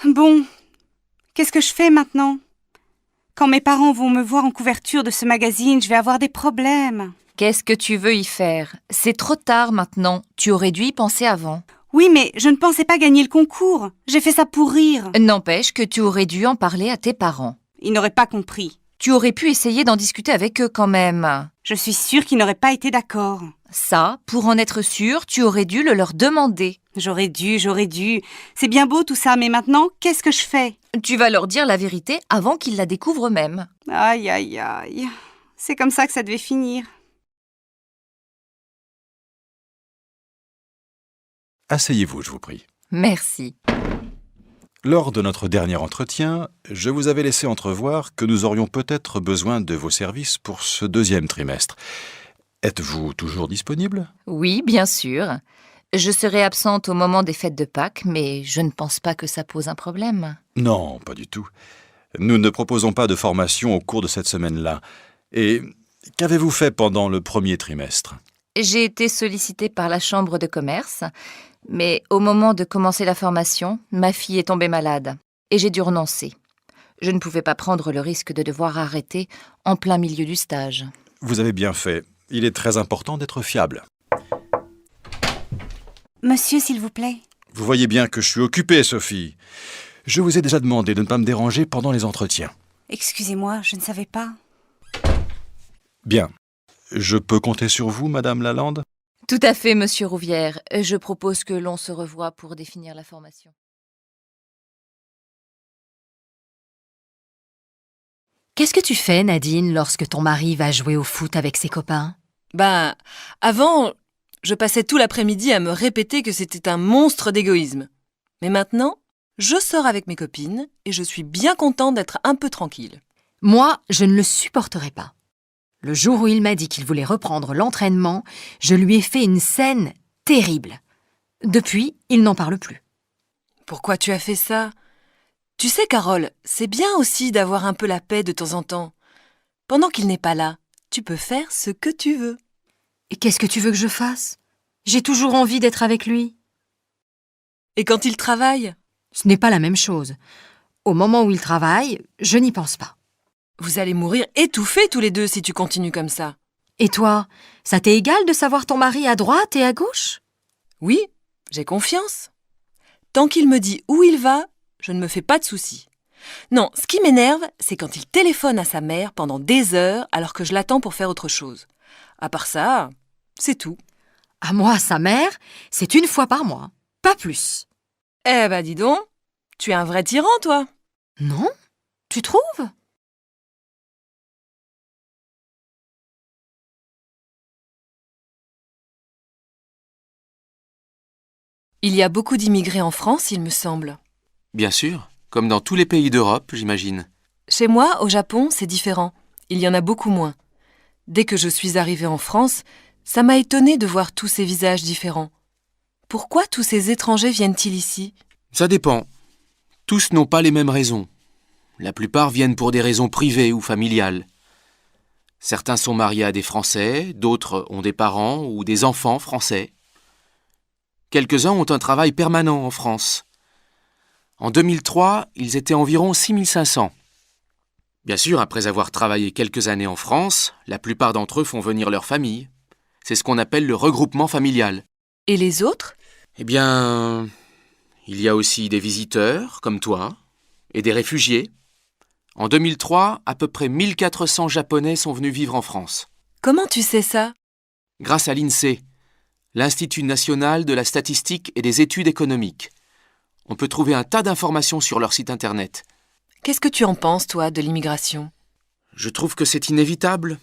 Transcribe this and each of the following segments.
Bon, qu'est-ce que je fais maintenant? Quand mes parents vont me voir en couverture de ce magazine, je vais avoir des problèmes. Qu'est-ce que tu veux y faire? C'est trop tard maintenant. Tu aurais dû y penser avant. Oui, mais je ne pensais pas gagner le concours. J'ai fait ça pour rire. N'empêche que tu aurais dû en parler à tes parents. Ils n'auraient pas compris. Tu aurais pu essayer d'en discuter avec eux quand même. Je suis sûre qu'ils n'auraient pas été d'accord. Ça, pour en être sûr, tu aurais dû le leur demander. J'aurais dû. C'est bien beau tout ça, mais maintenant, qu'est-ce que je fais? Tu vas leur dire la vérité avant qu'ils la découvrent eux-mêmes. Aïe, aïe, aïe. C'est comme ça que ça devait finir. Asseyez-vous, je vous prie. Merci. Lors de notre dernier entretien, je vous avais laissé entrevoir que nous aurions peut-être besoin de vos services pour ce deuxième trimestre. Êtes-vous toujours disponible? Oui, bien sûr. Je serai absente au moment des fêtes de Pâques, mais je ne pense pas que ça pose un problème. Non, pas du tout. Nous ne proposons pas de formation au cours de cette semaine-là. Et qu'avez-vous fait pendant le premier trimestre? J'ai été sollicitée par la chambre de commerce, mais au moment de commencer la formation, ma fille est tombée malade et j'ai dû renoncer. Je ne pouvais pas prendre le risque de devoir arrêter en plein milieu du stage. Vous avez bien fait. Il est très important d'être fiable. Monsieur, s'il vous plaît. Vous voyez bien que je suis occupé, Sophie. Je vous ai déjà demandé de ne pas me déranger pendant les entretiens. Excusez-moi, je ne savais pas. Bien. Je peux compter sur vous, Madame Lalande? Tout à fait, Monsieur Rouvière. Je propose que l'on se revoie pour définir la formation. Qu'est-ce que tu fais, Nadine, lorsque ton mari va jouer au foot avec ses copains? Avant, je passais tout l'après-midi à me répéter que c'était un monstre d'égoïsme. Mais maintenant, je sors avec mes copines et je suis bien contente d'être un peu tranquille. Moi, je ne le supporterai pas. Le jour où il m'a dit qu'il voulait reprendre l'entraînement, je lui ai fait une scène terrible. Depuis, il n'en parle plus. Pourquoi tu as fait ça? Tu sais, Carole, c'est bien aussi d'avoir un peu la paix de temps en temps. Pendant qu'il n'est pas là, tu peux faire ce que tu veux. Et qu'est-ce que tu veux que je fasse? J'ai toujours envie d'être avec lui. Et quand il travaille? Ce n'est pas la même chose. Au moment où il travaille, je n'y pense pas. Vous allez mourir étouffés tous les deux si tu continues comme ça. Et toi, ça t'est égal de savoir ton mari à droite et à gauche? Oui, j'ai confiance. Tant qu'il me dit où il va, je ne me fais pas de soucis. Non, ce qui m'énerve, c'est quand il téléphone à sa mère pendant des heures alors que je l'attends pour faire autre chose. À part ça, c'est tout. À moi, sa mère, c'est une fois par mois, pas plus. Eh ben dis donc, tu es un vrai tyran, toi. Non? Tu trouves? Il y a beaucoup d'immigrés en France, il me semble. Bien sûr, comme dans tous les pays d'Europe, j'imagine. Chez moi, au Japon, c'est différent. Il y en a beaucoup moins. Dès que je suis arrivée en France, ça m'a étonnée de voir tous ces visages différents. Pourquoi tous ces étrangers viennent-ils ici? Ça dépend. Tous n'ont pas les mêmes raisons. La plupart viennent pour des raisons privées ou familiales. Certains sont mariés à des Français, d'autres ont des parents ou des enfants français. Quelques-uns ont un travail permanent en France. En 2003, ils étaient environ 6500. Bien sûr, après avoir travaillé quelques années en France, la plupart d'entre eux font venir leur famille. C'est ce qu'on appelle le regroupement familial. Et les autres? Eh bien, il y a aussi des visiteurs, comme toi, et des réfugiés. En 2003, à peu près 1400 Japonais sont venus vivre en France. Comment tu sais ça? Grâce à l'INSEE, l'Institut national de la statistique et des études économiques. On peut trouver un tas d'informations sur leur site internet. Qu'est-ce que tu en penses, toi, de l'immigration? Je trouve que c'est inévitable.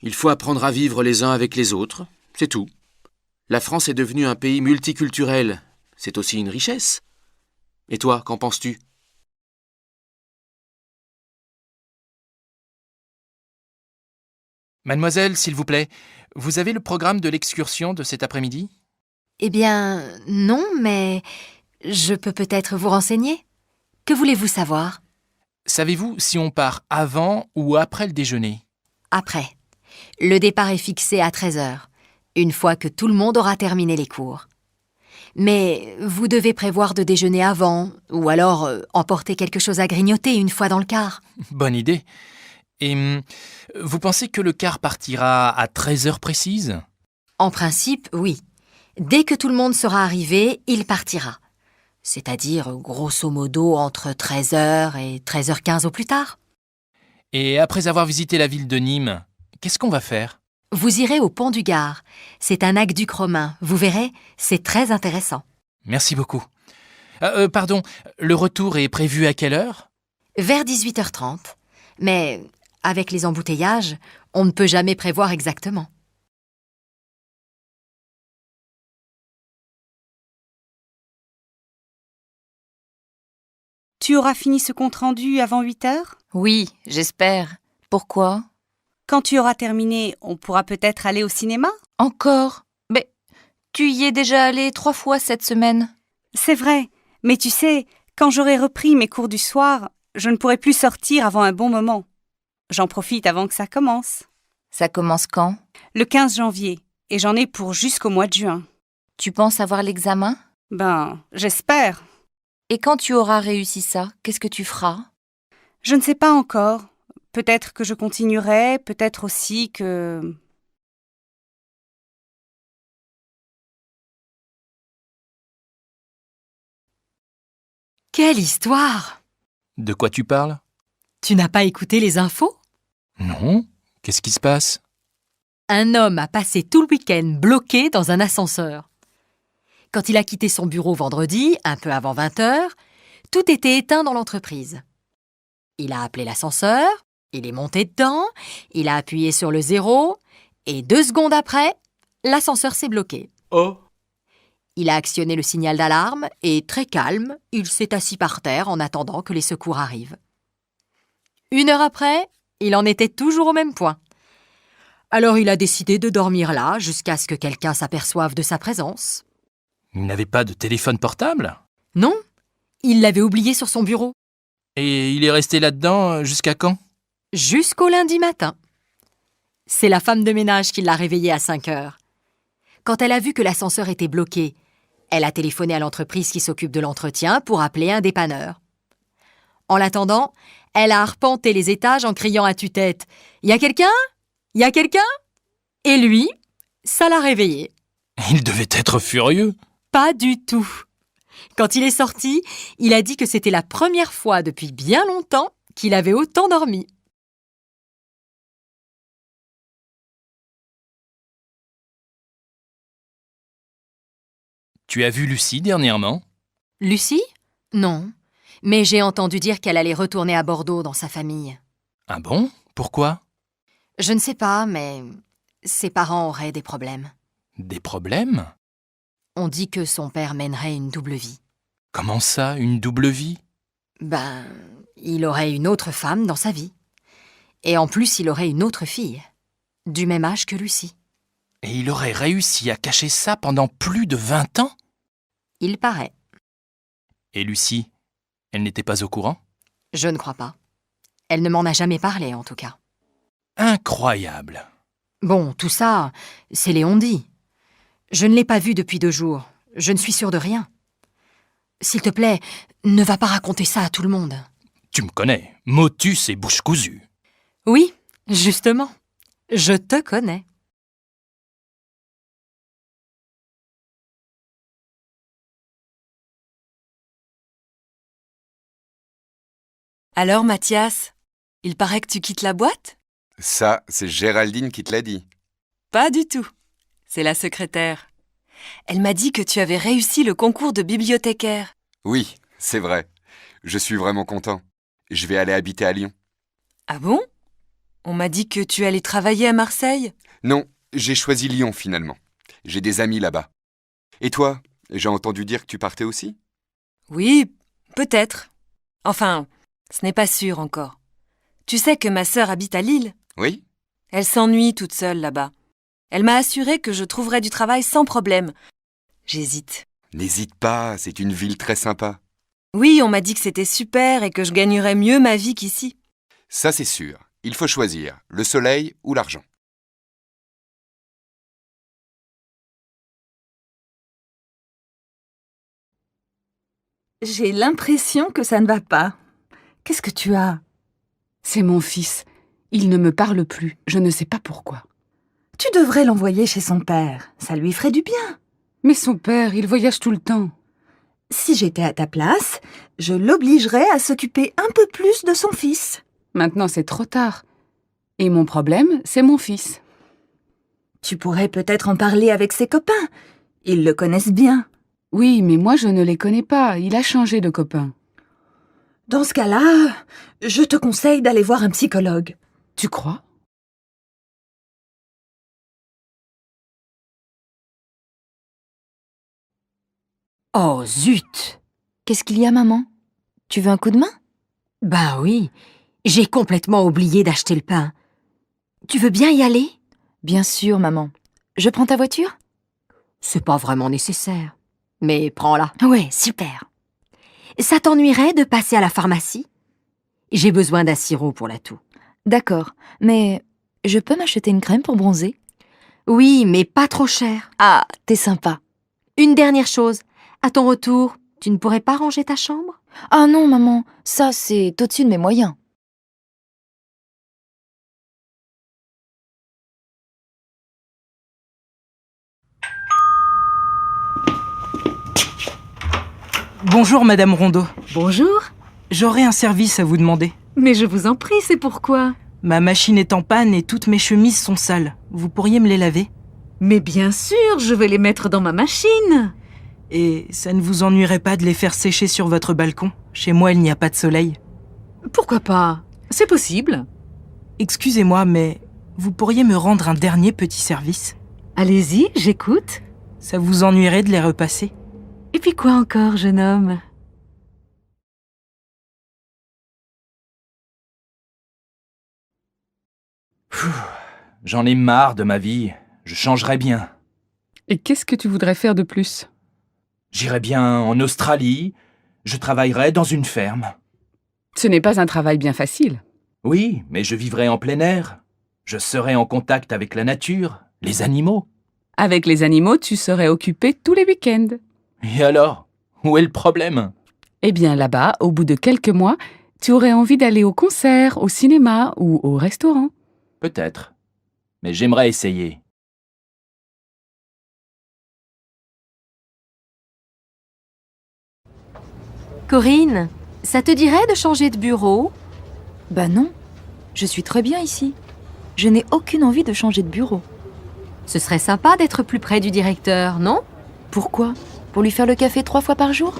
Il faut apprendre à vivre les uns avec les autres, c'est tout. La France est devenue un pays multiculturel. C'est aussi une richesse. Et toi, qu'en penses-tu? Mademoiselle, s'il vous plaît, vous avez le programme de l'excursion de cet après-midi? Eh bien, non, mais je peux peut-être vous renseigner. Que voulez-vous savoir? Savez-vous si on part avant ou après le déjeuner? Après. Le départ est fixé à 13h, une fois que tout le monde aura terminé les cours. Mais vous devez prévoir de déjeuner avant, ou alors emporter quelque chose à grignoter une fois dans le car. Bonne idée. Et vous pensez que le car partira à 13 heures précises? En principe, oui. Dès que tout le monde sera arrivé, il partira. C'est-à-dire, grosso modo, entre 13h et 13h15 au plus tard. Et après avoir visité la ville de Nîmes, qu'est-ce qu'on va faire? Vous irez au pont du Gard. C'est un aqueduc romain. Vous verrez, c'est très intéressant. Merci beaucoup. Pardon, le retour est prévu à quelle heure? Vers 18h30. Mais avec les embouteillages, on ne peut jamais prévoir exactement. Tu auras fini ce compte-rendu avant 8 heures? Oui, j'espère. Pourquoi? Quand tu auras terminé, on pourra peut-être aller au cinéma? Encore? Mais tu y es déjà allé 3 fois cette semaine. C'est vrai, mais tu sais, quand j'aurai repris mes cours du soir, je ne pourrai plus sortir avant un bon moment. J'en profite avant que ça commence. Ça commence quand? Le 15 janvier, et j'en ai pour jusqu'au mois de juin. Tu penses avoir l'examen? Ben, j'espère. Et quand tu auras réussi ça, qu'est-ce que tu feras? Je ne sais pas encore. Peut-être que je continuerai, peut-être aussi que... Quelle histoire! De quoi tu parles? Tu n'as pas écouté les infos? Non. Qu'est-ce qui se passe? Un homme a passé tout le week-end bloqué dans un ascenseur. Quand il a quitté son bureau vendredi, un peu avant 20h, tout était éteint dans l'entreprise. Il a appelé l'ascenseur, il est monté dedans, il a appuyé sur le 0, et 2 secondes après, l'ascenseur s'est bloqué. Oh! Il a actionné le signal d'alarme et, très calme, il s'est assis par terre en attendant que les secours arrivent. 1 heure après, il en était toujours au même point. Alors il a décidé de dormir là jusqu'à ce que quelqu'un s'aperçoive de sa présence. Il n'avait pas de téléphone portable? Non, il l'avait oublié sur son bureau. Et il est resté là-dedans jusqu'à quand? Jusqu'au lundi matin. C'est la femme de ménage qui l'a réveillé à 5 heures. Quand elle a vu que l'ascenseur était bloqué, elle a téléphoné à l'entreprise qui s'occupe de l'entretien pour appeler un dépanneur. En l'attendant, elle a arpenté les étages en criant à tue-tête « Y a quelqu'un? Y a quelqu'un ?» Et lui, ça l'a réveillé. Il devait être furieux. Pas du tout. Quand il est sorti, il a dit que c'était la première fois depuis bien longtemps qu'il avait autant dormi. Tu as vu Lucie dernièrement? Lucie? Non. Mais j'ai entendu dire qu'elle allait retourner à Bordeaux dans sa famille. Ah bon? Pourquoi? Je ne sais pas, mais ses parents auraient des problèmes. Des problèmes? On dit que son père mènerait une double vie. Comment ça, une double vie? Ben, il aurait une autre femme dans sa vie. Et en plus, il aurait une autre fille, du même âge que Lucie. Et il aurait réussi à cacher ça pendant plus de 20 ans? Il paraît. Et Lucie, elle n'était pas au courant? Je ne crois pas. Elle ne m'en a jamais parlé, en tout cas. Incroyable! Bon, tout ça, c'est Léon dit. Je ne l'ai pas vu depuis 2 jours. Je ne suis sûre de rien. S'il te plaît, ne va pas raconter ça à tout le monde. Tu me connais, motus et bouche cousue. Oui, justement. Je te connais. Alors, Mathias, il paraît que tu quittes la boîte? Ça, c'est Géraldine qui te l'a dit. Pas du tout. C'est la secrétaire. Elle m'a dit que tu avais réussi le concours de bibliothécaire. Oui, c'est vrai. Je suis vraiment content. Je vais aller habiter à Lyon. Ah bon? On m'a dit que tu allais travailler à Marseille. Non, j'ai choisi Lyon finalement. J'ai des amis là-bas. Et toi, j'ai entendu dire que tu partais aussi? Oui, peut-être. Enfin, ce n'est pas sûr encore. Tu sais que ma sœur habite à Lille. Oui? Elle s'ennuie toute seule là-bas. Elle m'a assuré que je trouverais du travail sans problème. J'hésite. N'hésite pas, c'est une ville très sympa. Oui, on m'a dit que c'était super et que je gagnerais mieux ma vie qu'ici. Ça c'est sûr. Il faut choisir, le soleil ou l'argent. J'ai l'impression que ça ne va pas. Qu'est-ce que tu as? C'est mon fils. Il ne me parle plus. Je ne sais pas pourquoi. Tu devrais l'envoyer chez son père. Ça lui ferait du bien. Mais son père, il voyage tout le temps. Si j'étais à ta place, je l'obligerais à s'occuper un peu plus de son fils. Maintenant, c'est trop tard. Et mon problème, c'est mon fils. Tu pourrais peut-être en parler avec ses copains. Ils le connaissent bien. Oui, mais moi, je ne les connais pas. Il a changé de copain. Dans ce cas-là, je te conseille d'aller voir un psychologue. Tu crois? Oh, zut! Qu'est-ce qu'il y a, maman? Tu veux un coup de main? Ben oui, j'ai complètement oublié d'acheter le pain. Tu veux bien y aller? Bien sûr, maman. Je prends ta voiture? C'est pas vraiment nécessaire. Mais prends-la. Ouais, super. Ça t'ennuierait de passer à la pharmacie? J'ai besoin d'un sirop pour la toux. D'accord, mais je peux m'acheter une crème pour bronzer? Oui, mais pas trop cher. Ah, t'es sympa. Une dernière chose. À ton retour, tu ne pourrais pas ranger ta chambre? Ah non, maman, ça c'est au-dessus de mes moyens. Bonjour, Madame Rondeau. Bonjour. J'aurais un service à vous demander. Mais je vous en prie, c'est pourquoi? Ma machine est en panne et toutes mes chemises sont sales. Vous pourriez me les laver? Mais bien sûr, je vais les mettre dans ma machine. Et ça ne vous ennuierait pas de les faire sécher sur votre balcon? Chez moi, il n'y a pas de soleil. Pourquoi pas? C'est possible. Excusez-moi, mais vous pourriez me rendre un dernier petit service? Allez-y, j'écoute. Ça vous ennuierait de les repasser? Et puis quoi encore, jeune homme? J'en ai marre de ma vie. Je changerais bien. Et qu'est-ce que tu voudrais faire de plus? J'irais bien en Australie. Je travaillerais dans une ferme. Ce n'est pas un travail bien facile. Oui, mais je vivrais en plein air. Je serais en contact avec la nature, les animaux. Avec les animaux, tu serais occupé tous les week-ends. Et alors? Où est le problème? Eh bien, là-bas, au bout de quelques mois, tu aurais envie d'aller au concert, au cinéma ou au restaurant. Peut-être. Mais j'aimerais essayer. Corinne, ça te dirait de changer de bureau? Bah non, je suis très bien ici. Je n'ai aucune envie de changer de bureau. Ce serait sympa d'être plus près du directeur, non? Pourquoi? Pour lui faire le café 3 fois par jour?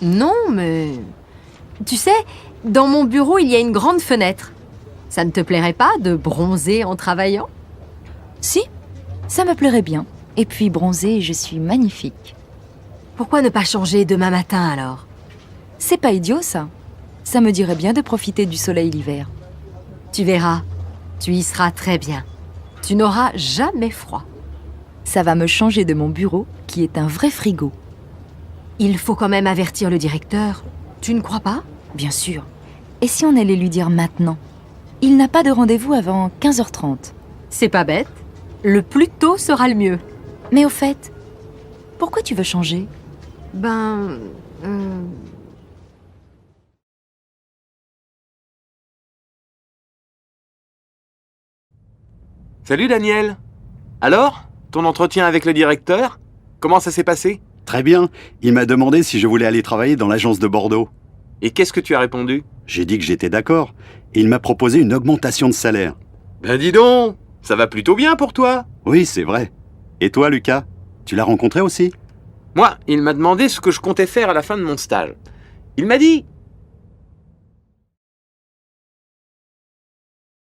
Non, mais... Tu sais, dans mon bureau, il y a une grande fenêtre. Ça ne te plairait pas de bronzer en travaillant? Si, ça me plairait bien. Et puis bronzer, je suis magnifique. Pourquoi ne pas changer demain matin alors? C'est pas idiot ça. Ça me dirait bien de profiter du soleil l'hiver. Tu verras, tu y seras très bien. Tu n'auras jamais froid. Ça va me changer de mon bureau, qui est un vrai frigo. Il faut quand même avertir le directeur. Tu ne crois pas? Bien sûr. Et si on allait lui dire maintenant? Il n'a pas de rendez-vous avant 15h30. C'est pas bête. Le plus tôt sera le mieux. Mais au fait, pourquoi tu veux changer? Salut Daniel. Alors, ton entretien avec le directeur? Comment ça s'est passé? Très bien. Il m'a demandé si je voulais aller travailler dans l'agence de Bordeaux. Et qu'est-ce que tu as répondu? J'ai dit que j'étais d'accord. Et il m'a proposé une augmentation de salaire. Ben dis donc, ça va plutôt bien pour toi. Oui, c'est vrai. Et toi, Lucas? Tu l'as rencontré aussi? Moi, il m'a demandé ce que je comptais faire à la fin de mon stage. Il m'a dit